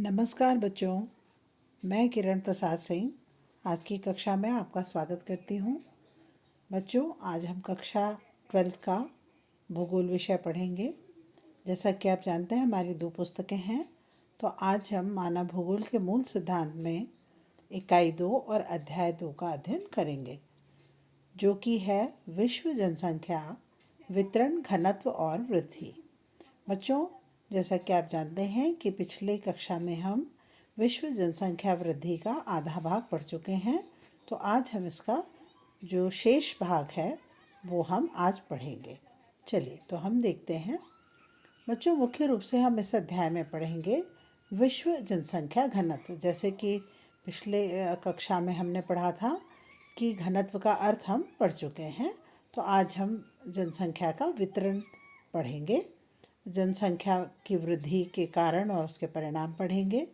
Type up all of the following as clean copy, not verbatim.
नमस्कार बच्चों, मैं किरण प्रसाद सिंह आज की कक्षा में आपका स्वागत करती हूँ। बच्चों, आज हम कक्षा 12th का भूगोल विषय पढ़ेंगे। जैसा कि आप जानते हैं, हमारी 2 पुस्तकें हैं। तो आज हम मानव भूगोल के मूल सिद्धांत में इकाई 2 और अध्याय 2 का अध्ययन करेंगे, जो कि है विश्व जनसंख्या, वितरण, घनत्व और वृद्धि। बच्चों, जैसा कि आप जानते हैं कि पिछले कक्षा में हम विश्व जनसंख्या वृद्धि का आधा भाग पढ़ चुके हैं। तो आज हम इसका जो शेष भाग है वो हम आज पढ़ेंगे। चलिए, तो हम देखते हैं। बच्चों, मुख्य रूप से हम इस अध्याय में पढ़ेंगे विश्व जनसंख्या घनत्व। जैसे कि पिछले कक्षा में हमने पढ़ा था कि घनत्व का अर्थ हम पढ़ चुके हैं। तो आज हम जनसंख्या का वितरण पढ़ेंगे। जनसंख्या की वृद्धि के कारण और उसके परिणाम पढ़ेंगे।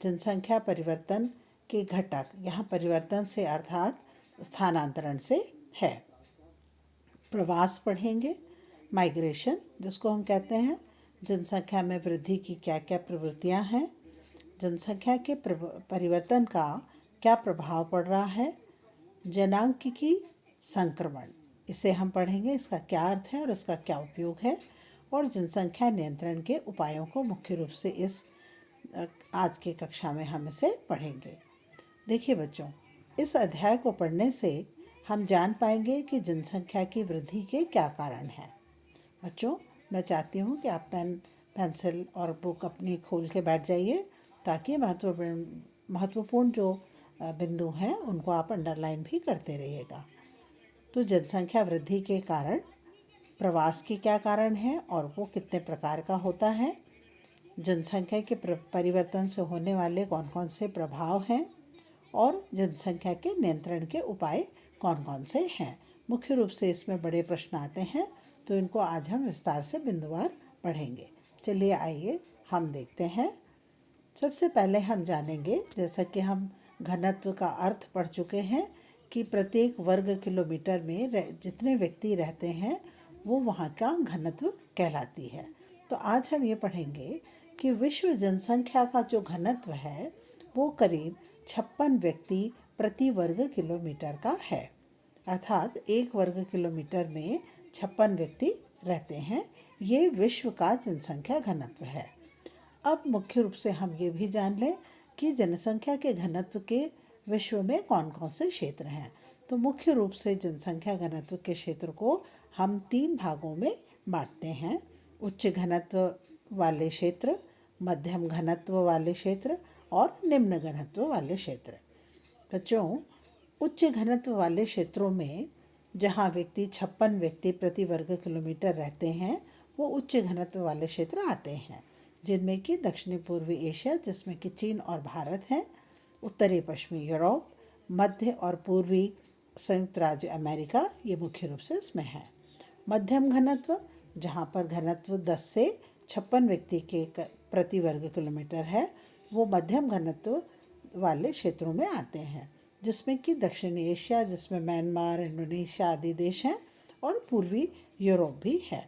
जनसंख्या परिवर्तन के घटक, यहाँ परिवर्तन से अर्थात स्थानांतरण से है। प्रवास पढ़ेंगे, माइग्रेशन जिसको हम कहते हैं। जनसंख्या में वृद्धि की क्या क्या प्रवृत्तियाँ हैं, जनसंख्या के परिवर्तन का क्या प्रभाव पड़ रहा है, जनांकिकी संक्रमण, इसे हम पढ़ेंगे, इसका क्या अर्थ है और इसका क्या उपयोग है, और जनसंख्या नियंत्रण के उपायों को मुख्य रूप से इस आज की कक्षा में हम इसे पढ़ेंगे। देखिए बच्चों, इस अध्याय को पढ़ने से हम जान पाएंगे कि जनसंख्या की वृद्धि के क्या कारण हैं। बच्चों, मैं चाहती हूँ कि आप पेन, पेंसिल और बुक अपनी खोल के बैठ जाइए, ताकि महत्वपूर्ण जो बिंदु हैं उनको आप अंडरलाइन भी करते रहिएगा। तो जनसंख्या वृद्धि के कारण प्रवास के क्या कारण हैं और वो कितने प्रकार का होता है, जनसंख्या के परिवर्तन से होने वाले कौन कौन से प्रभाव हैं, और जनसंख्या के नियंत्रण के उपाय कौन कौन से हैं। मुख्य रूप से इसमें बड़े प्रश्न आते हैं, तो इनको आज हम विस्तार से बिंदुवार पढ़ेंगे। चलिए आइए हम देखते हैं। सबसे पहले हम जानेंगे, जैसा कि हम घनत्व का अर्थ पढ़ चुके हैं, कि प्रत्येक वर्ग किलोमीटर में जितने व्यक्ति रहते हैं वो वहाँ का घनत्व कहलाती है। तो आज हम ये पढ़ेंगे कि विश्व जनसंख्या का जो घनत्व है वो करीब 56 व्यक्ति प्रति वर्ग किलोमीटर का है। अर्थात 1 वर्ग किलोमीटर में 56 व्यक्ति रहते हैं। ये विश्व का जनसंख्या घनत्व है। अब मुख्य रूप से हम ये भी जान लें कि जनसंख्या के घनत्व के विश्व में कौन कौन से क्षेत्र हैं। तो मुख्य रूप से जनसंख्या घनत्व के क्षेत्र को हम 3 भागों में बांटते हैं: उच्च घनत्व वाले क्षेत्र, मध्यम घनत्व वाले क्षेत्र और निम्न घनत्व वाले क्षेत्र। बच्चों, उच्च घनत्व वाले क्षेत्रों में जहाँ 56 व्यक्ति प्रति वर्ग किलोमीटर रहते हैं, वो उच्च घनत्व वाले क्षेत्र आते हैं, जिनमें कि दक्षिणी पूर्वी एशिया, जिसमें कि चीन और भारत हैं, उत्तरी पश्चिमी यूरोप, मध्य और पूर्वी संयुक्त राज्य अमेरिका, ये मुख्य रूप से इसमें है। मध्यम घनत्व, जहाँ पर घनत्व 10 से 56 व्यक्ति के प्रति वर्ग किलोमीटर है, वो मध्यम घनत्व वाले क्षेत्रों में आते हैं, जिसमें कि दक्षिणी एशिया, जिसमें म्यांमार, इंडोनेशिया आदि देश हैं, और पूर्वी यूरोप भी है।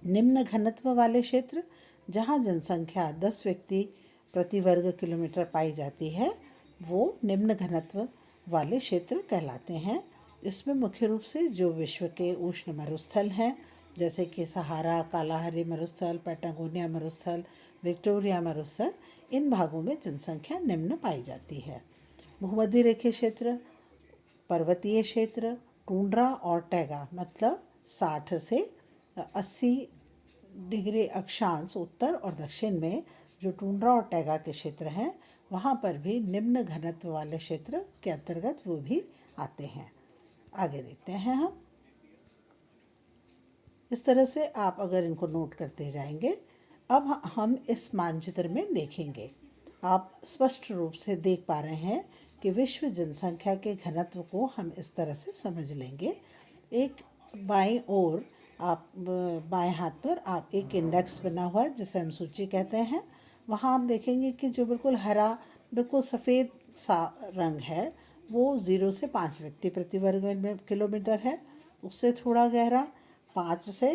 निम्न घनत्व वाले क्षेत्र, जहाँ जनसंख्या 10 व्यक्ति प्रति वर्ग किलोमीटर पाई जाती है, वो निम्न घनत्व वाले क्षेत्र कहलाते हैं। इसमें मुख्य रूप से जो विश्व के उष्ण मरुस्थल हैं, जैसे कि सहारा, कालाहारी मरुस्थल, पैटागोनिया मरुस्थल, विक्टोरिया मरुस्थल, इन भागों में जनसंख्या निम्न पाई जाती है। भूमध्य रेखीय क्षेत्र, पर्वतीय क्षेत्र, टुंड्रा और टैगा, मतलब 60 से 80 डिग्री अक्षांश उत्तर और दक्षिण में जो टुंड्रा और टैगा के क्षेत्र हैं, वहाँ पर भी निम्न घनत्व वाले क्षेत्र के अंतर्गत वो भी आते हैं। आगे देखते हैं हम। इस तरह से आप अगर इनको नोट करते जाएंगे, अब हम इस मानचित्र में देखेंगे, आप स्पष्ट रूप से देख पा रहे हैं कि विश्व जनसंख्या के घनत्व को हम इस तरह से समझ लेंगे। एक बाईं ओर आप बाएं हाथ पर आप एक इंडेक्स बना हुआ है, जिसे हम सूची कहते हैं। वहाँ आप देखेंगे कि जो बिल्कुल हरा, बिल्कुल सफ़ेद सा रंग है, वो 0 से 5 व्यक्ति प्रति वर्ग किलोमीटर है। उससे थोड़ा गहरा 5 से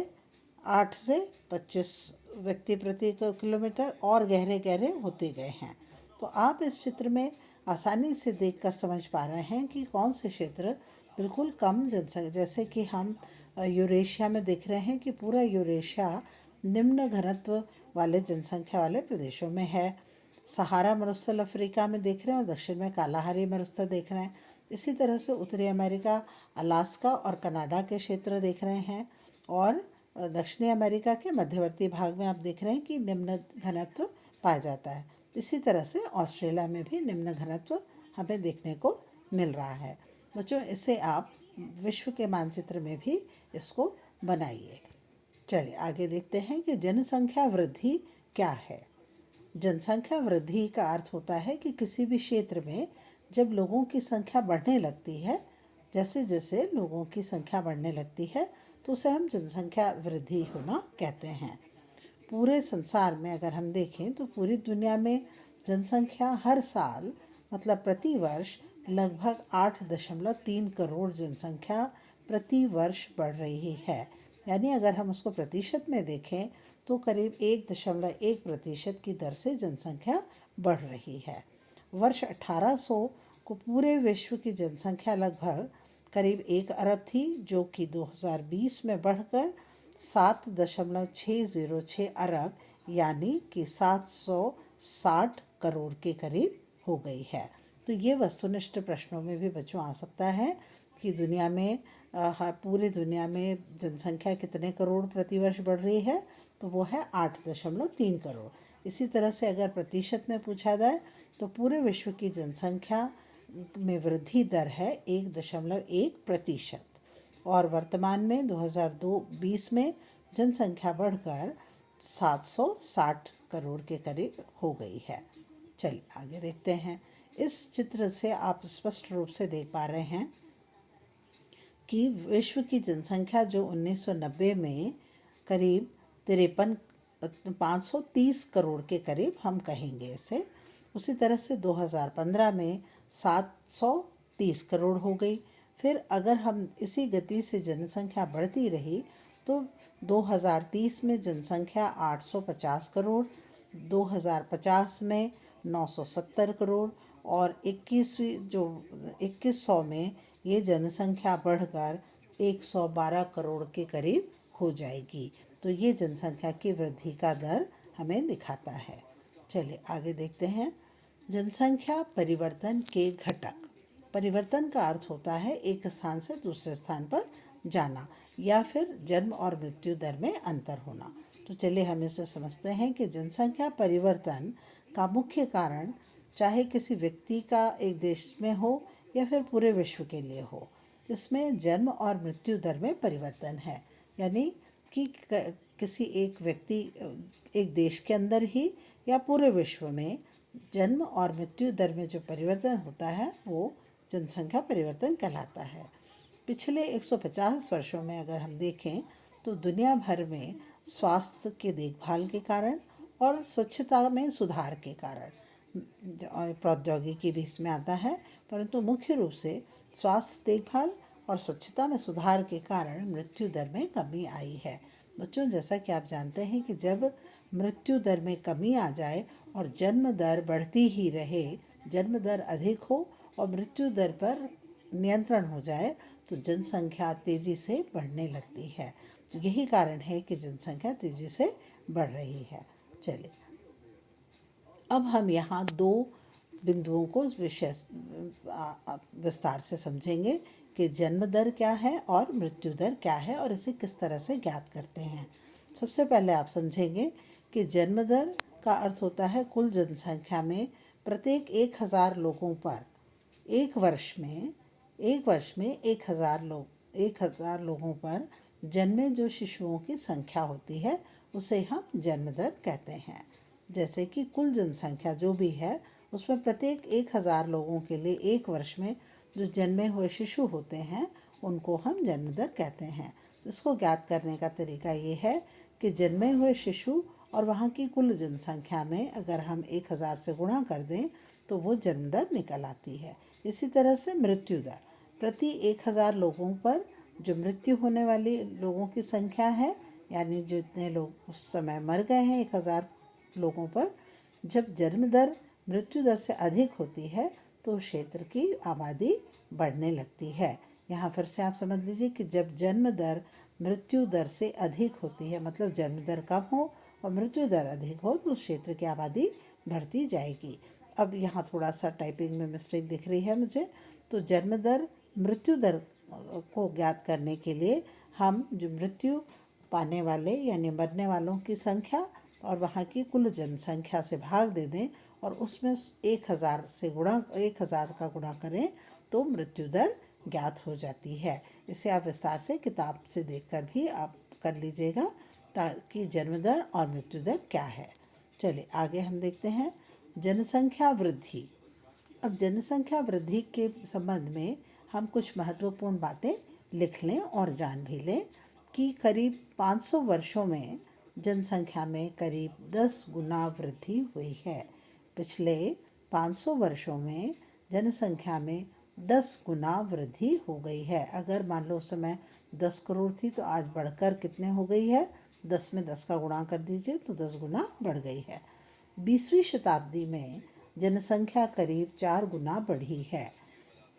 8 से 25 व्यक्ति प्रति किलोमीटर और गहरे गहरे होते गए हैं। तो आप इस चित्र में आसानी से देखकर समझ पा रहे हैं कि कौन से क्षेत्र बिल्कुल कम जनसंख्या, जैसे कि हम यूरेशिया में देख रहे हैं कि पूरा यूरेशिया निम्न घनत्व वाले जनसंख्या वाले प्रदेशों में है। सहारा मरुस्थल अफ्रीका में देख रहे हैं और दक्षिण में कालाहारी मरुस्थल देख रहे हैं। इसी तरह से उत्तरी अमेरिका, अलास्का और कनाडा के क्षेत्र देख रहे हैं और दक्षिणी अमेरिका के मध्यवर्ती भाग में आप देख रहे हैं कि निम्न घनत्व पाया जाता है। इसी तरह से ऑस्ट्रेलिया में भी निम्न घनत्व हमें देखने को मिल रहा है। बच्चों, इसे आप विश्व के मानचित्र में भी इसको बनाइए। चलिए आगे देखते हैं कि जनसंख्या वृद्धि क्या है। जनसंख्या वृद्धि का अर्थ होता है कि किसी भी क्षेत्र में जब लोगों की संख्या बढ़ने लगती है, जैसे जैसे लोगों की संख्या बढ़ने लगती है तो उसे हम जनसंख्या वृद्धि होना कहते हैं। पूरे संसार में अगर हम देखें तो पूरी दुनिया में जनसंख्या हर साल मतलब प्रति वर्ष लगभग 8.3 करोड़ जनसंख्या प्रति वर्ष बढ़ रही है। यानी अगर हम उसको प्रतिशत में देखें तो करीब 1.1% की दर से जनसंख्या बढ़ रही है। वर्ष 1800 को पूरे विश्व की जनसंख्या लगभग करीब 1 अरब थी, जो कि 2020 में बढ़कर 7.606 अरब यानी कि 760 करोड़ के करीब हो गई है। तो ये वस्तुनिष्ठ प्रश्नों में भी बच्चों आ सकता है कि दुनिया में पूरी दुनिया में जनसंख्या कितने करोड़ प्रति वर्ष बढ़ रही है, तो वो है 8.3 करोड़। इसी तरह से अगर प्रतिशत में पूछा जाए तो पूरे विश्व की जनसंख्या में वृद्धि दर है 1.1% और वर्तमान में 2020 में जनसंख्या बढ़कर 760 करोड़ के करीब हो गई है। चलिए आगे देखते हैं। इस चित्र से आप स्पष्ट रूप से देख पा रहे हैं कि विश्व की जनसंख्या जो 1990 में करीब 530 करोड़ के करीब हम कहेंगे इसे, उसी तरह से 2015 में 730 करोड़ हो गई। फिर अगर हम इसी गति से जनसंख्या बढ़ती रही तो 2030 में जनसंख्या 850 करोड़, 2050 में 970 करोड़ और 2100 में ये जनसंख्या बढ़कर 112 करोड़ के करीब हो जाएगी। तो ये जनसंख्या की वृद्धि का दर हमें दिखाता है। चलिए आगे देखते हैं। जनसंख्या परिवर्तन के घटक। परिवर्तन का अर्थ होता है एक स्थान से दूसरे स्थान पर जाना या फिर जन्म और मृत्यु दर में अंतर होना। तो चलिए हम इसे समझते हैं कि जनसंख्या परिवर्तन का मुख्य कारण चाहे किसी व्यक्ति का एक देश में हो या फिर पूरे विश्व के लिए हो, इसमें जन्म और मृत्यु दर में परिवर्तन है। यानी कि किसी एक व्यक्ति एक देश के अंदर ही या पूरे विश्व में जन्म और मृत्यु दर में जो परिवर्तन होता है वो जनसंख्या परिवर्तन कहलाता है। पिछले 150 वर्षों में अगर हम देखें तो दुनिया भर में स्वास्थ्य के देखभाल के कारण और स्वच्छता में सुधार के कारण, प्रौद्योगिकी भी इसमें आता है, परंतु मुख्य रूप से स्वास्थ्य देखभाल और स्वच्छता में सुधार के कारण मृत्यु दर में कमी आई है। बच्चों, जैसा कि आप जानते हैं कि जब मृत्यु दर में कमी आ जाए और जन्म दर बढ़ती ही रहे, जन्म दर अधिक हो और मृत्यु दर पर नियंत्रण हो जाए तो जनसंख्या तेजी से बढ़ने लगती है। तो यही कारण है कि जनसंख्या तेजी से बढ़ रही है। चलिए अब हम यहाँ दो बिंदुओं को विस्तार से समझेंगे कि जन्म दर क्या है और मृत्यु दर क्या है और इसे किस तरह से ज्ञात करते हैं। सबसे पहले आप समझेंगे कि जन्म दर का अर्थ होता है कुल जनसंख्या में प्रत्येक 1000 लोगों पर एक वर्ष में 1000 लोगों पर जन्मे जो शिशुओं की संख्या होती है उसे हम जन्म दर कहते हैं। जैसे कि कुल जनसंख्या जो भी है उसमें प्रत्येक 1000 लोगों के लिए एक वर्ष में जो जन्मे हुए शिशु होते हैं उनको हम जन्म दर कहते हैं। इसको ज्ञात करने का तरीका ये है कि जन्मे हुए शिशु और वहाँ की कुल जनसंख्या में अगर हम 1000 से गुणा कर दें तो वो जन्म दर निकल आती है। इसी तरह से मृत्यु दर, प्रति 1000 लोगों पर जो मृत्यु होने वाली लोगों की संख्या है यानी जो इतने लोग उस समय मर गए हैं 1000 लोगों पर, जब जन्म दर मृत्यु दर से अधिक होती है तो क्षेत्र की आबादी बढ़ने लगती है। यहाँ फिर से आप समझ लीजिए कि जब जन्म दर मृत्यु दर से अधिक होती है, मतलब जन्म दर कम हो और मृत्यु दर अधिक हो, तो उस क्षेत्र की आबादी बढ़ती जाएगी। अब यहाँ थोड़ा सा टाइपिंग में मिस्टेक दिख रही है मुझे। तो जन्म दर मृत्यु दर को ज्ञात करने के लिए हम जो मृत्यु पाने वाले यानी मरने वालों की संख्या और वहाँ की कुल जनसंख्या से भाग दे दें और उसमें 1000 का गुणा करें तो मृत्यु दर ज्ञात हो जाती है। इसे आप विस्तार से किताब से देखकर भी आप कर लीजिएगा ताकि जन्म दर और मृत्यु दर क्या है। चलिए आगे हम देखते हैं जनसंख्या वृद्धि। अब जनसंख्या वृद्धि के संबंध में हम कुछ महत्वपूर्ण बातें लिख लें और जान भी लें कि करीब 500 वर्षों में जनसंख्या में करीब 10 गुना वृद्धि हुई है। पिछले 500 वर्षों में जनसंख्या में 10 गुना वृद्धि हो गई है। अगर मान लो उस समय 10 करोड़ थी तो आज बढ़कर कितने हो गई है, 10 में 10 का गुणा कर दीजिए तो 10 गुना बढ़ गई है। 20वीं शताब्दी में जनसंख्या करीब 4 गुना बढ़ी है।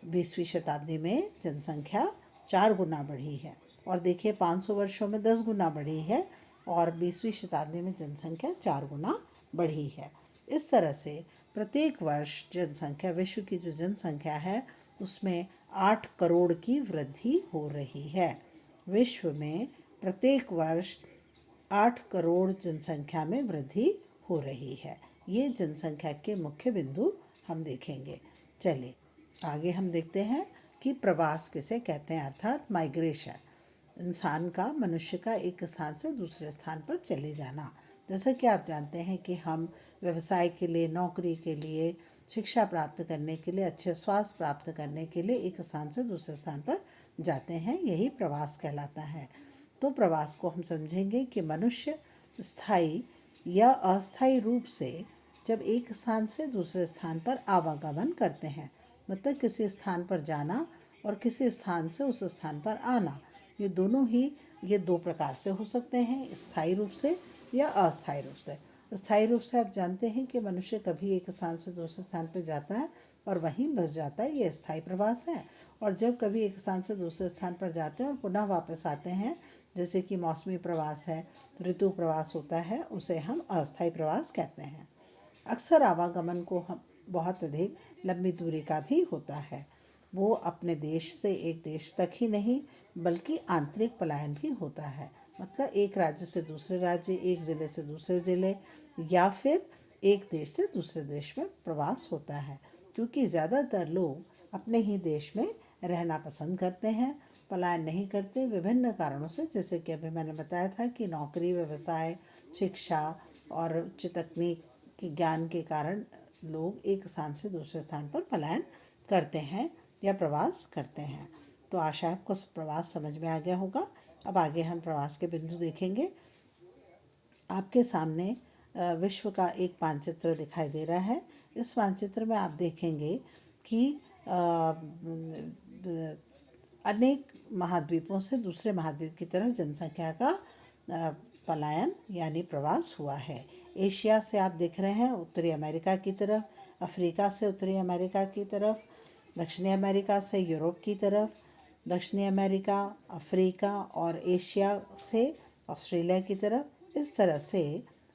20वीं शताब्दी में जनसंख्या 4 गुना बढ़ी है। और देखिए 500 वर्षों में 10 गुना बढ़ी है और 20वीं शताब्दी में जनसंख्या 4 गुना बढ़ी है। इस तरह से प्रत्येक वर्ष जनसंख्या, विश्व की जो जनसंख्या है उसमें 8 करोड़ की वृद्धि हो रही है। विश्व में प्रत्येक वर्ष 8 करोड़ जनसंख्या में वृद्धि हो रही है। ये जनसंख्या के मुख्य बिंदु हम देखेंगे। चलिए आगे हम देखते हैं कि प्रवास किसे कहते हैं, अर्थात माइग्रेशन। इंसान का, मनुष्य का एक स्थान से दूसरे स्थान पर चले जाना। जैसा कि आप जानते हैं कि हम व्यवसाय के लिए, नौकरी के लिए, शिक्षा प्राप्त करने के लिए, अच्छे स्वास्थ्य प्राप्त करने के लिए एक स्थान से दूसरे स्थान पर जाते हैं, यही प्रवास कहलाता है। तो प्रवास को हम समझेंगे कि मनुष्य स्थायी या अस्थायी रूप से जब एक स्थान से दूसरे स्थान पर आवागमन करते हैं, मतलब किसी स्थान पर जाना और किसी स्थान से उस स्थान पर आना, ये दो प्रकार से हो सकते हैं, स्थायी रूप से या अस्थायी रूप से। स्थायी रूप से आप जानते हैं कि मनुष्य कभी एक स्थान से दूसरे स्थान पर जाता है और वहीं बस जाता है, ये स्थायी प्रवास है। और जब कभी एक स्थान से दूसरे स्थान पर जाते हैं और पुनः वापस आते हैं, जैसे कि मौसमी प्रवास है, ऋतु प्रवास होता है, उसे हम अस्थायी प्रवास कहते हैं। अक्सर आवागमन को हम बहुत अधिक लंबी दूरी का भी होता है। वो अपने देश से एक देश तक ही नहीं बल्कि आंतरिक पलायन भी होता है, मतलब एक राज्य से दूसरे राज्य, एक ज़िले से दूसरे ज़िले या फिर एक देश से दूसरे देश में प्रवास होता है, क्योंकि ज़्यादातर लोग अपने ही देश में रहना पसंद करते हैं, पलायन नहीं करते विभिन्न कारणों से। जैसे कि अभी मैंने बताया था कि नौकरी, व्यवसाय, शिक्षा और उच्च तकनीक के ज्ञान के कारण लोग एक स्थान से दूसरे स्थान पर पलायन करते हैं या प्रवास करते हैं। तो आशा आपको प्रवास समझ में आ गया होगा। अब आगे हम प्रवास के बिंदु देखेंगे। आपके सामने विश्व का एक मानचित्र दिखाई दे रहा है। इस मानचित्र में आप देखेंगे कि अनेक महाद्वीपों से दूसरे महाद्वीप की तरफ जनसंख्या का पलायन यानी प्रवास हुआ है। एशिया से आप देख रहे हैं उत्तरी अमेरिका की तरफ, अफ्रीका से उत्तरी अमेरिका की तरफ, दक्षिणी अमेरिका से यूरोप की तरफ, दक्षिणी अमेरिका, अफ्रीका और एशिया से ऑस्ट्रेलिया की तरफ। इस तरह से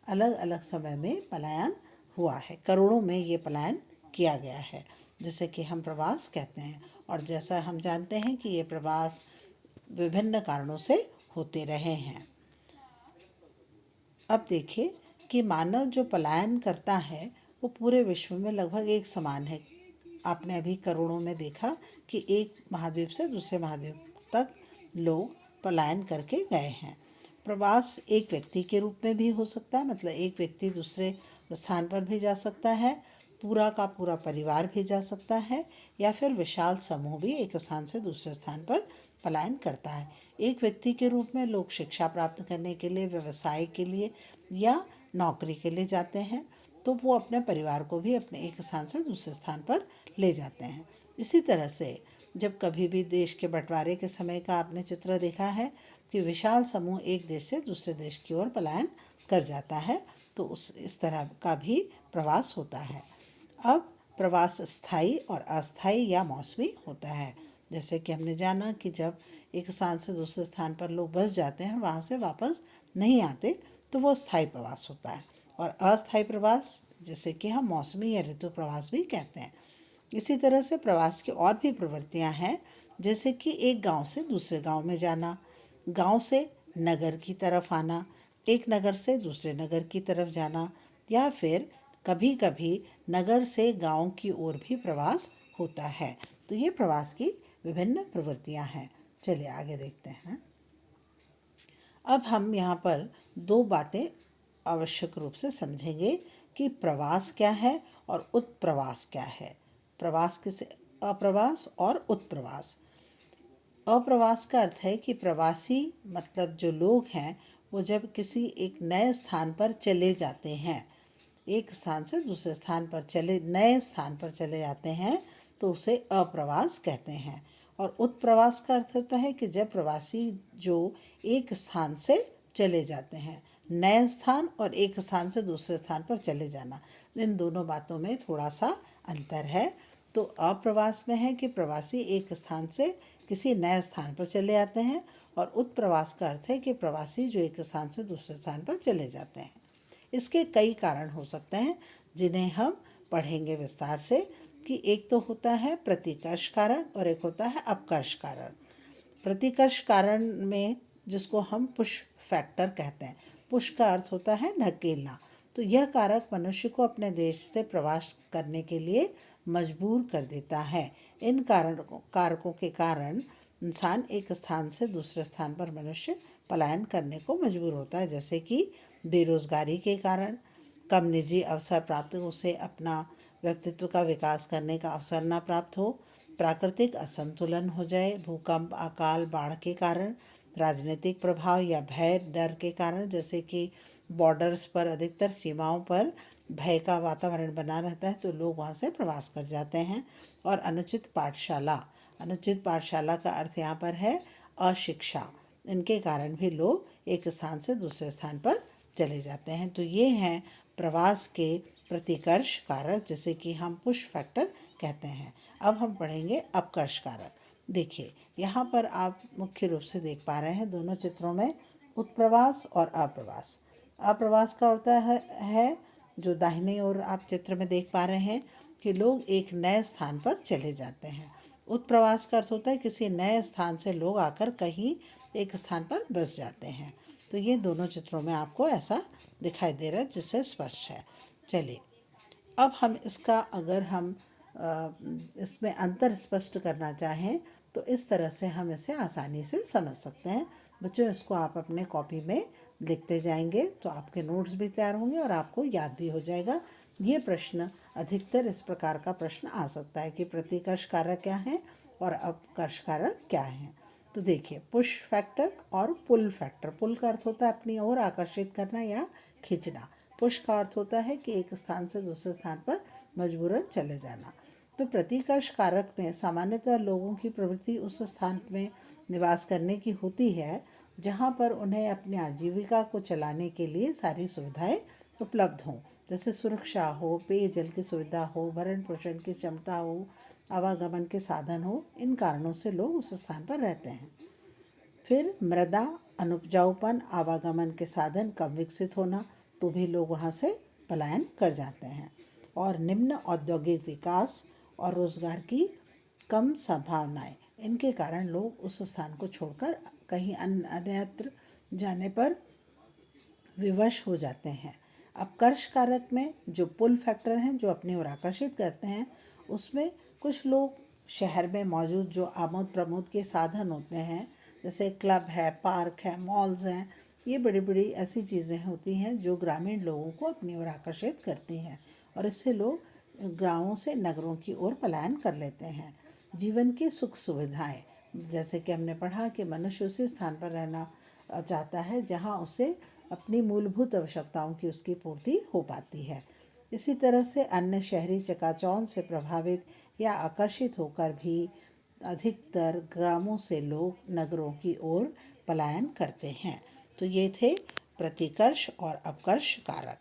अलग अलग समय में पलायन हुआ है। करोड़ों में ये पलायन किया गया है, जिसे कि हम प्रवास कहते हैं। और जैसा हम जानते हैं कि ये प्रवास विभिन्न कारणों से होते रहे हैं। अब देखिए कि मानव जो पलायन करता है वो पूरे विश्व में लगभग एक समान है। आपने अभी करोड़ों में देखा कि एक महाद्वीप से दूसरे महाद्वीप तक लोग पलायन करके गए हैं। प्रवास एक व्यक्ति के रूप में भी हो सकता है, मतलब एक व्यक्ति दूसरे स्थान पर भी जा सकता है, पूरा का पूरा परिवार भी जा सकता है, या फिर विशाल समूह भी एक स्थान से दूसरे स्थान पर पलायन करता है। एक व्यक्ति के रूप में लोग शिक्षा प्राप्त करने के लिए, व्यवसाय के लिए या नौकरी के लिए जाते हैं, तो वो अपने परिवार को भी अपने एक स्थान से दूसरे स्थान पर ले जाते हैं। इसी तरह से जब कभी भी देश के बंटवारे के समय का आपने चित्र देखा है कि विशाल समूह एक देश से दूसरे देश की ओर पलायन कर जाता है, तो इस तरह का भी प्रवास होता है। अब प्रवास स्थायी और अस्थायी या मौसमी होता है। जैसे कि हमने जाना कि जब एक स्थान से दूसरे स्थान पर लोग बस जाते हैं और वहाँ से वापस नहीं आते, तो वो स्थायी प्रवास होता है। और अस्थायी प्रवास जिसे कि हम मौसमी या ऋतु प्रवास भी कहते हैं। इसी तरह से प्रवास की और भी प्रवृत्तियां हैं, जैसे कि एक गांव से दूसरे गांव में जाना, गांव से नगर की तरफ आना, एक नगर से दूसरे नगर की तरफ जाना, या फिर कभी कभी नगर से गांव की ओर भी प्रवास होता है। तो ये प्रवास की विभिन्न प्रवृत्तियां हैं। चलिए आगे देखते हैं। अब हम यहाँ पर दो बातें आवश्यक रूप से समझेंगे कि प्रवास क्या है और उत्प्रवास क्या है। प्रवास किसे अप्रवास और उत्प्रवास। अप्रवास का अर्थ है कि प्रवासी मतलब जो लोग हैं वो जब किसी एक नए स्थान पर चले जाते हैं, एक स्थान से दूसरे स्थान पर नए स्थान पर चले जाते हैं, तो उसे अप्रवास कहते हैं। और उत्प्रवास का अर्थ होता है कि जब प्रवासी जो एक स्थान से चले जाते हैं, नए स्थान और एक स्थान से दूसरे स्थान पर चले जाना, इन दोनों बातों में थोड़ा सा अंतर है। तो अप्रवास में है कि प्रवासी एक स्थान से किसी नए स्थान पर चले जाते हैं, और उत्प्रवास का अर्थ है कि प्रवासी जो एक स्थान से दूसरे स्थान पर चले जाते हैं। इसके कई कारण हो सकते हैं जिन्हें हम पढ़ेंगे विस्तार से, कि एक तो होता है प्रतिकर्ष कारण और एक होता है अपकर्ष कारण। प्रतिकर्ष कारण में जिसको हम पुश फैक्टर कहते हैं, पुश का अर्थ होता है ढकेलना, तो यह कारक मनुष्य को अपने देश से प्रवास करने के लिए मजबूर कर देता है। इन कारकों के कारण इंसान एक स्थान से दूसरे स्थान पर मनुष्य पलायन करने को मजबूर होता है। जैसे कि बेरोजगारी के कारण, कम निजी अवसर प्राप्त, उसे अपना व्यक्तित्व का विकास करने का अवसर ना प्राप्त हो, प्राकृतिक असंतुलन हो जाए, भूकंप, अकाल, बाढ़ के कारण, राजनीतिक प्रभाव या भय डर के कारण, जैसे कि बॉर्डर्स पर अधिकतर सीमाओं पर भय का वातावरण बना रहता है, तो लोग वहाँ से प्रवास कर जाते हैं। और अनुचित पाठशाला का अर्थ यहाँ पर है अशिक्षा, इनके कारण भी लोग एक स्थान से दूसरे स्थान पर चले जाते हैं। तो ये हैं प्रवास के प्रतिकर्ष कारक, जिसे कि हम पुश फैक्टर कहते हैं। अब हम पढ़ेंगे अपकर्ष कारक। देखिए यहाँ पर आप मुख्य रूप से देख पा रहे हैं दोनों चित्रों में उत्प्रवास और अप्रवास। अप्रवास का होता है जो दाहिने ओर आप चित्र में देख पा रहे हैं कि लोग एक नए स्थान पर चले जाते हैं। उत्प्रवास का अर्थ होता है किसी नए स्थान से लोग आकर कहीं एक स्थान पर बस जाते हैं। तो ये दोनों चित्रों में आपको ऐसा दिखाई दे रहा है, जिससे स्पष्ट है। चलिए अब हम इसका अगर हम इसमें अंतर स्पष्ट करना चाहें तो इस तरह से हम इसे आसानी से समझ सकते हैं। बच्चों इसको आप अपने कॉपी में लिखते जाएंगे तो आपके नोट्स भी तैयार होंगे और आपको याद भी हो जाएगा। ये प्रश्न अधिकतर इस प्रकार का प्रश्न आ सकता है कि प्रतिकर्ष कारक क्या है और अपकर्ष कारक क्या है। तो देखिए पुश फैक्टर और पुल फैक्टर। पुल का अर्थ होता है अपनी ओर आकर्षित करना या खींचना। पुश का अर्थ होता है कि एक स्थान से दूसरे स्थान पर मजबूरन चले जाना। तो प्रतिकर्ष कारक में सामान्यतः लोगों की प्रवृत्ति उस स्थान में निवास करने की होती है जहाँ पर उन्हें अपनी आजीविका को चलाने के लिए सारी सुविधाएं उपलब्ध हों, जैसे सुरक्षा हो, पेयजल की सुविधा हो, भरण पोषण की क्षमता हो, आवागमन के साधन हो। इन कारणों से लोग उस स्थान पर रहते हैं। फिर मृदा अनुपजाऊपन, आवागमन के साधन कम विकसित होना, तो भी लोग वहाँ से पलायन कर जाते हैं। और निम्न औद्योगिक विकास और रोजगार की कम संभावनाएं, इनके कारण लोग उस स्थान को छोड़कर कहीं अन्यत्र जाने पर विवश हो जाते हैं। अपकर्ष कारक में जो पुल फैक्टर हैं जो अपनी ओर आकर्षित करते हैं, उसमें कुछ लोग शहर में मौजूद जो आमोद प्रमोद के साधन होते हैं, जैसे क्लब है, पार्क है, मॉल्स हैं, ये बड़ी बड़ी ऐसी चीज़ें होती हैं जो ग्रामीण लोगों को अपनी ओर आकर्षित करती हैं और इससे लोग गाँवों से नगरों की ओर पलायन कर लेते हैं। जीवन की सुख सुविधाएं, जैसे कि हमने पढ़ा कि मनुष्य उसी स्थान पर रहना चाहता है जहाँ उसे अपनी मूलभूत आवश्यकताओं की उसकी पूर्ति हो पाती है। इसी तरह से अन्य शहरी चकाचौंध से प्रभावित या आकर्षित होकर भी अधिकतर ग्रामों से लोग नगरों की ओर पलायन करते हैं। तो ये थे प्रतिकर्ष और अपकर्ष कारक।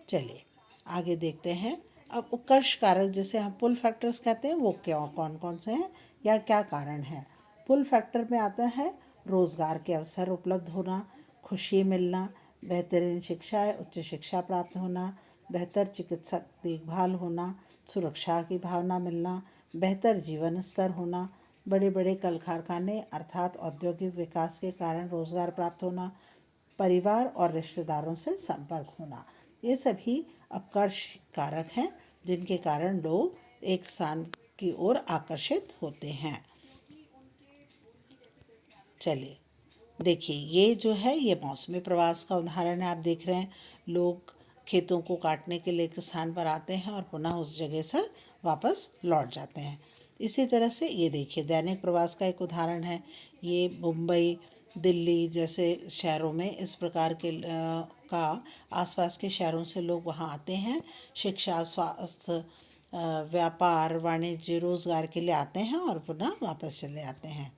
चलिए आगे देखते हैं। अब उत्कर्ष कारक जिसे हम पुल फैक्टर्स कहते हैं वो क्या कौन कौन से हैं या क्या कारण है। पुल फैक्टर में आता है रोजगार के अवसर उपलब्ध होना, खुशी मिलना, बेहतरीन शिक्षा उच्च शिक्षा प्राप्त होना, बेहतर चिकित्सक देखभाल होना, सुरक्षा की भावना मिलना, बेहतर जीवन स्तर होना, बड़े बड़े कल कारखाने अर्थात औद्योगिक विकास के कारण रोजगार प्राप्त होना, परिवार और रिश्तेदारों से संपर्क होना। ये सभी अपकर्ष कारक हैं जिनके कारण लोग एक स्थान की ओर आकर्षित होते हैं। चलिए देखिए, ये जो है ये मौसमी प्रवास का उदाहरण है। आप देख रहे हैं लोग खेतों को काटने के लिए एक स्थान पर आते हैं और पुनः उस जगह से वापस लौट जाते हैं। इसी तरह से ये देखिए दैनिक प्रवास का एक उदाहरण है। ये मुंबई, दिल्ली जैसे शहरों में इस प्रकार के का आसपास के शहरों से लोग वहाँ आते हैं, शिक्षा, स्वास्थ्य, व्यापार, वाणिज्य, रोजगार के लिए आते हैं और पुनः वापस चले आते हैं।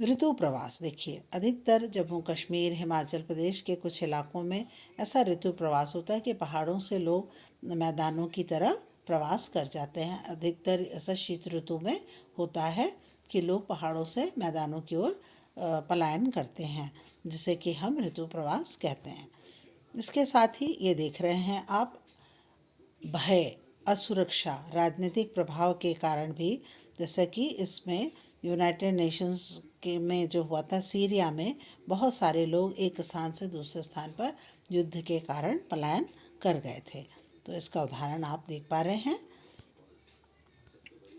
ऋतु प्रवास देखिए, अधिकतर जम्मू कश्मीर, हिमाचल प्रदेश के कुछ इलाकों में ऐसा ऋतु प्रवास होता है कि पहाड़ों से लोग मैदानों की तरफ प्रवास कर जाते हैं। अधिकतर ऐसा शीत ऋतु में होता है कि लोग पहाड़ों से मैदानों की ओर पलायन करते हैं, जिसे कि हम ऋतु प्रवास कहते हैं। इसके साथ ही ये देख रहे हैं आप भय, असुरक्षा, राजनीतिक प्रभाव के कारण भी, जैसा कि इसमें यूनाइटेड नेशंस के में जो हुआ था सीरिया में, बहुत सारे लोग एक स्थान से दूसरे स्थान पर युद्ध के कारण पलायन कर गए थे। तो इसका उदाहरण आप देख पा रहे हैं।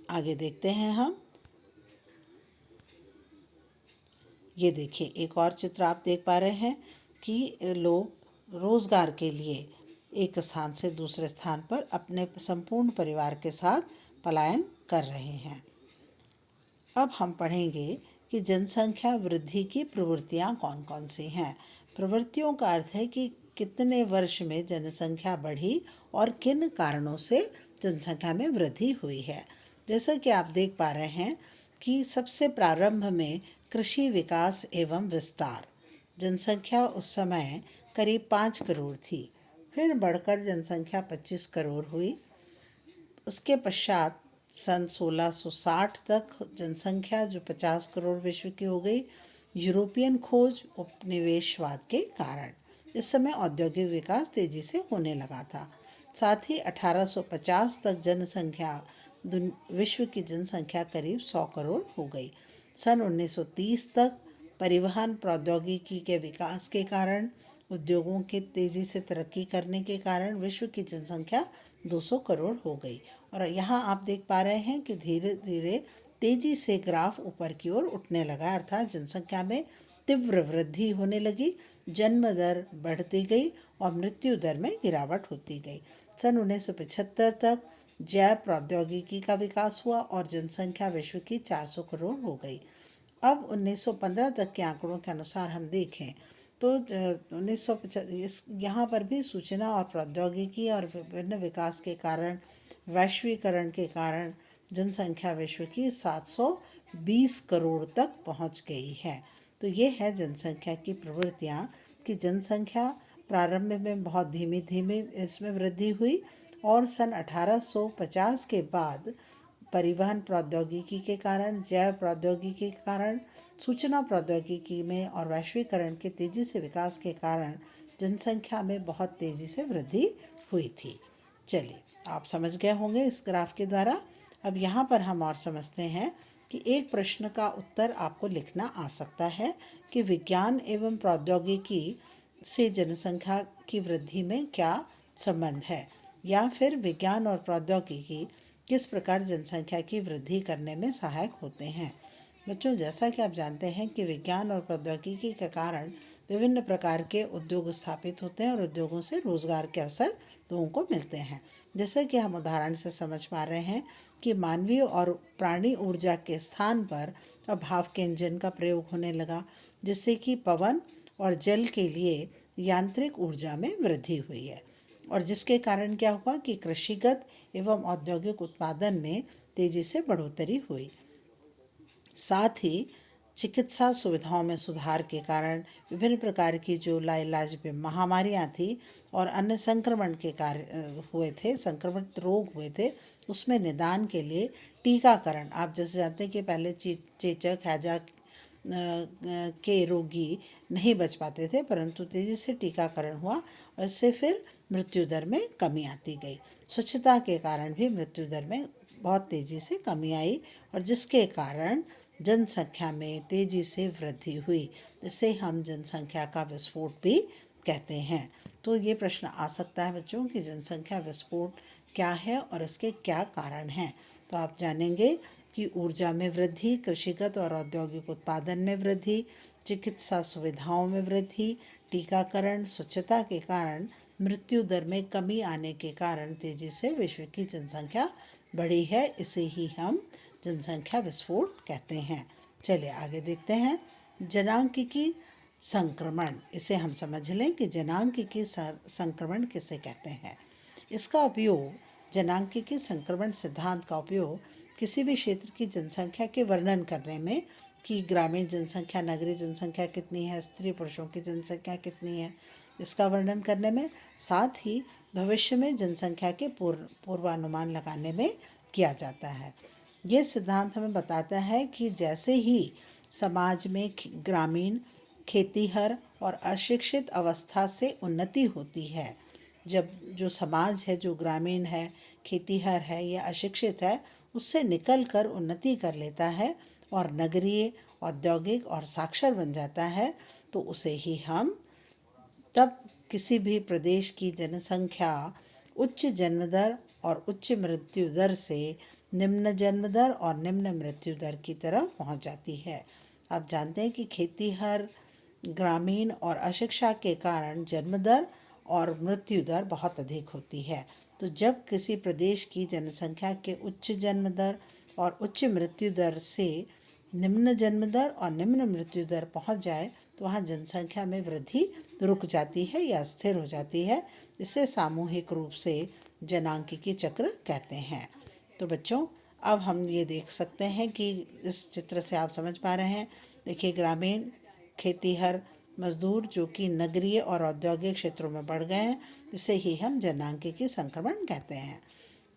आगे देखते हैं हम। ये देखिए एक और चित्र आप देख पा रहे हैं कि लोग रोजगार के लिए एक स्थान से दूसरे स्थान पर अपने संपूर्ण परिवार के साथ पलायन कर रहे हैं। अब हम पढ़ेंगे कि जनसंख्या वृद्धि की प्रवृत्तियां कौन कौन सी हैं। प्रवृत्तियों का अर्थ है कि कितने वर्ष में जनसंख्या बढ़ी और किन कारणों से जनसंख्या में वृद्धि हुई है। जैसा कि आप देख पा रहे हैं कि सबसे प्रारंभ में कृषि विकास एवं विस्तार, जनसंख्या उस समय करीब 5 करोड़ थी, फिर बढ़कर जनसंख्या 25 करोड़ हुई। उसके पश्चात सन 1660 तक जनसंख्या जो 50 करोड़ विश्व की हो गई, यूरोपियन खोज उपनिवेशवाद के कारण। इस समय औद्योगिक विकास तेजी से होने लगा था। साथ ही 1850 तक जनसंख्या विश्व की जनसंख्या करीब 100 करोड़ हो गई। सन 1930 तक परिवहन प्रौद्योगिकी के विकास के कारण, उद्योगों के तेजी से तरक्की करने के कारण विश्व की जनसंख्या 200 करोड़ हो गई। और यहाँ आप देख पा रहे हैं कि धीरे धीरे तेजी से ग्राफ ऊपर की ओर उठने लगा, अर्थात जनसंख्या में तीव्र वृद्धि होने लगी, जन्म दर बढ़ती गई और मृत्यु दर में गिरावट होती गई। सन 1975 तक जैव प्रौद्योगिकी का विकास हुआ और जनसंख्या विश्व की 400 करोड़ हो गई। अब 1915 तक के आंकड़ों के अनुसार हम देखें तो 1950 इस यहाँ पर भी सूचना और प्रौद्योगिकी और विभिन्न विकास के कारण, वैश्वीकरण के कारण जनसंख्या विश्व की 720 करोड़ तक पहुँच गई है। तो ये है जनसंख्या की प्रवृत्तियाँ कि जनसंख्या प्रारंभ में बहुत धीमी धीमी इसमें वृद्धि हुई और सन 1850 के बाद परिवहन प्रौद्योगिकी के कारण, जैव प्रौद्योगिकी के कारण, सूचना प्रौद्योगिकी में और वैश्वीकरण के तेजी से विकास के कारण जनसंख्या में बहुत तेजी से वृद्धि हुई थी। चलिए आप समझ गए होंगे इस ग्राफ के द्वारा। अब यहाँ पर हम और समझते हैं कि एक प्रश्न का उत्तर आपको लिखना आ सकता है कि विज्ञान एवं प्रौद्योगिकी से जनसंख्या की वृद्धि में क्या संबंध है, या फिर विज्ञान और प्रौद्योगिकी किस प्रकार जनसंख्या की वृद्धि करने में सहायक होते हैं। बच्चों, जैसा कि आप जानते हैं कि विज्ञान और प्रौद्योगिकी के कारण विभिन्न प्रकार के उद्योग स्थापित होते हैं और उद्योगों से रोजगार के अवसर लोगों को मिलते हैं। जैसे कि हम उदाहरण से समझ पा रहे हैं कि मानवीय और प्राणी ऊर्जा के स्थान पर अब भाप के इंजन का प्रयोग होने लगा, जिससे कि पवन और जल के लिए यांत्रिक ऊर्जा में वृद्धि हुई है और जिसके कारण क्या हुआ कि कृषिगत एवं औद्योगिक उत्पादन में तेजी से बढ़ोतरी हुई। साथ ही चिकित्सा सुविधाओं में सुधार के कारण विभिन्न प्रकार की जो लाइलाज महामारियां थी और अन्य संक्रमण के कार्य हुए थे, संक्रमित रोग हुए थे, उसमें निदान के लिए टीकाकरण, आप जैसे जानते हैं कि पहले चेचक, हैजा के रोगी नहीं बच पाते थे, परंतु तेजी से टीकाकरण हुआ और इससे फिर मृत्यु दर में कमी आती गई। स्वच्छता के कारण भी मृत्यु दर में बहुत तेजी से कमी आई और जिसके कारण जनसंख्या में तेजी से वृद्धि हुई। इसे हम जनसंख्या का विस्फोट भी कहते हैं। तो ये प्रश्न आ सकता है बच्चों कि जनसंख्या विस्फोट क्या है और इसके क्या कारण हैं। तो आप जानेंगे कि ऊर्जा में वृद्धि, कृषिगत और औद्योगिक उत्पादन में वृद्धि, चिकित्सा सुविधाओं में वृद्धि, टीकाकरण, स्वच्छता के कारण मृत्यु दर में कमी आने के कारण तेजी से विश्व की जनसंख्या बढ़ी है। इसे ही हम जनसंख्या विस्फोट कहते हैं। चलिए आगे देखते हैं। जनांकिकी संक्रमण, इसे हम समझ लें कि जनांकिकी संक्रमण किसे कहते हैं। इसका उपयोग, जनांकिकी संक्रमण सिद्धांत का उपयोग किसी भी क्षेत्र की जनसंख्या के वर्णन करने में, कि ग्रामीण जनसंख्या, नगरीय जनसंख्या कितनी है, स्त्री पुरुषों की जनसंख्या कितनी है, इसका वर्णन करने में, साथ ही भविष्य में जनसंख्या के पूर्वानुमान लगाने में किया जाता है। ये सिद्धांत हमें बताता है कि जैसे ही समाज में ग्रामीण, खेतीहर और अशिक्षित अवस्था से उन्नति होती है, जब जो समाज है, जो ग्रामीण है, खेतीहर है या अशिक्षित है, उससे निकल कर उन्नति कर लेता है और नगरीय, औद्योगिक और साक्षर बन जाता है, तो उसे ही हम, तब किसी भी प्रदेश की जनसंख्या उच्च जन्म दर और उच्च मृत्यु दर से निम्न जन्म दर और निम्न मृत्यु दर की तरफ पहुंच जाती है। आप जानते हैं कि खेतीहर, ग्रामीण और अशिक्षा के कारण जन्म दर और मृत्यु दर बहुत अधिक होती है। तो जब किसी प्रदेश की जनसंख्या के उच्च जन्म दर और उच्च मृत्यु दर से निम्न जन्म दर और निम्न मृत्यु दर पहुंच जाए, तो वहाँ जनसंख्या में वृद्धि रुक जाती है या स्थिर हो जाती है। इसे सामूहिक रूप से जनांकिकी चक्र कहते हैं। तो बच्चों, अब हम ये देख सकते हैं कि इस चित्र से आप समझ पा रहे हैं। देखिए, ग्रामीण, खेतीहर, मजदूर जो कि नगरीय और औद्योगिक क्षेत्रों में बढ़ गए हैं, इसे ही हम जनांकिकी संक्रमण कहते हैं।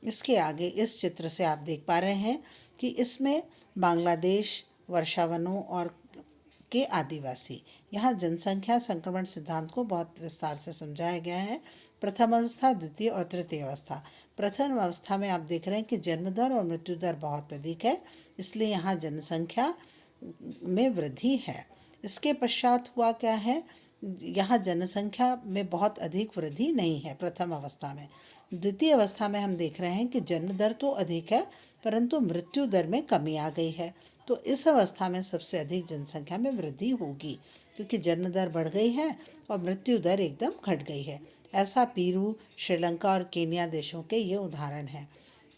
इसके आगे इस चित्र से आप देख पा रहे हैं कि इसमें बांग्लादेश, वर्षावनों और के आदिवासी, यहाँ जनसंख्या संक्रमण सिद्धांत को बहुत विस्तार से समझाया गया है। प्रथम अवस्था, द्वितीय और तृतीय अवस्था। प्रथम अवस्था में आप देख रहे हैं कि जन्म दर और मृत्यु दर बहुत अधिक है, इसलिए यहाँ जनसंख्या में वृद्धि है। इसके पश्चात हुआ क्या है, यहाँ जनसंख्या में बहुत अधिक वृद्धि नहीं है प्रथम अवस्था में। द्वितीय अवस्था में हम देख रहे हैं कि जन्म दर तो अधिक है, परंतु मृत्यु दर में कमी आ गई है। तो इस अवस्था में सबसे अधिक जनसंख्या में वृद्धि होगी, क्योंकि जन्म दर बढ़ गई है और मृत्यु दर एकदम घट गई है। ऐसा पेरू, श्रीलंका और केन्या देशों के ये उदाहरण हैं।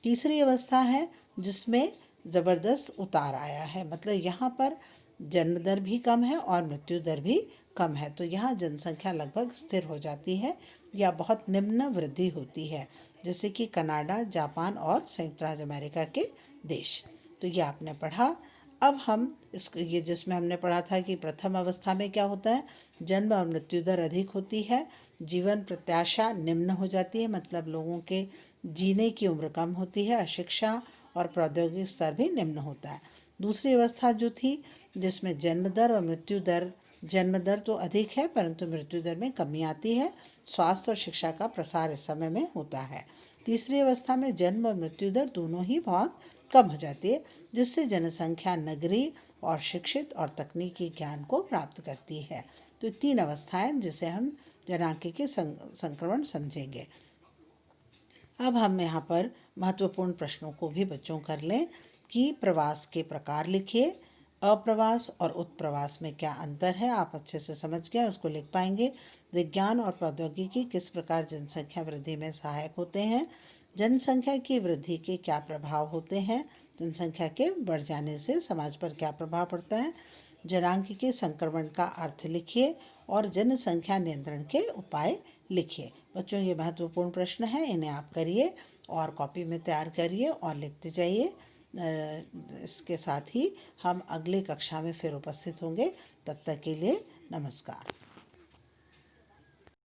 तीसरी अवस्था है जिसमें ज़बरदस्त उतार आया है, मतलब यहाँ पर जन्म दर भी कम है और मृत्यु दर भी कम है। तो यहाँ जनसंख्या लगभग स्थिर हो जाती है या बहुत निम्न वृद्धि होती है, जैसे कि कनाडा, जापान और संयुक्त राज्य अमेरिका के देश। तो ये आपने पढ़ा। अब हम ये जिसमें हमने पढ़ा था कि प्रथम अवस्था में क्या होता है, जन्म और मृत्यु दर अधिक होती है, जीवन प्रत्याशा निम्न हो जाती है, मतलब लोगों के जीने की उम्र कम होती है, अशिक्षा और प्रौद्योगिक स्तर भी निम्न होता है। दूसरी अवस्था जो थी, जिसमें जन्म दर और मृत्यु दर, जन्म दर तो अधिक है परंतु मृत्यु दर में कमी आती है, स्वास्थ्य और शिक्षा का प्रसार इस समय में होता है। तीसरी अवस्था में जन्म और मृत्यु दर दोनों ही बहुत कम हो जाती है, जिससे जनसंख्या नगरीय और शिक्षित और तकनीकी ज्ञान को प्राप्त करती है। तो तीन अवस्थाएं जिसे हम जनांकिकी संक्रमण समझेंगे। अब हम यहाँ पर महत्वपूर्ण प्रश्नों को भी बच्चों कर लें कि प्रवास के प्रकार लिखिए, अप्रवास और उत्प्रवास में क्या अंतर है, आप अच्छे से समझ गए, उसको लिख पाएंगे। विज्ञान और प्रौद्योगिकी किस प्रकार जनसंख्या वृद्धि में सहायक होते हैं, जनसंख्या की वृद्धि के क्या प्रभाव होते हैं, जनसंख्या के बढ़ जाने से समाज पर क्या प्रभाव पड़ता है, जनांकिकी संक्रमण का अर्थ लिखिए और जनसंख्या नियंत्रण के उपाय लिखिए। बच्चों, ये महत्वपूर्ण प्रश्न है, इन्हें आप करिए और कॉपी में तैयार करिए और लिखते जाइए। इसके साथ ही हम अगले कक्षा में फिर उपस्थित होंगे। तब तक के लिए नमस्कार।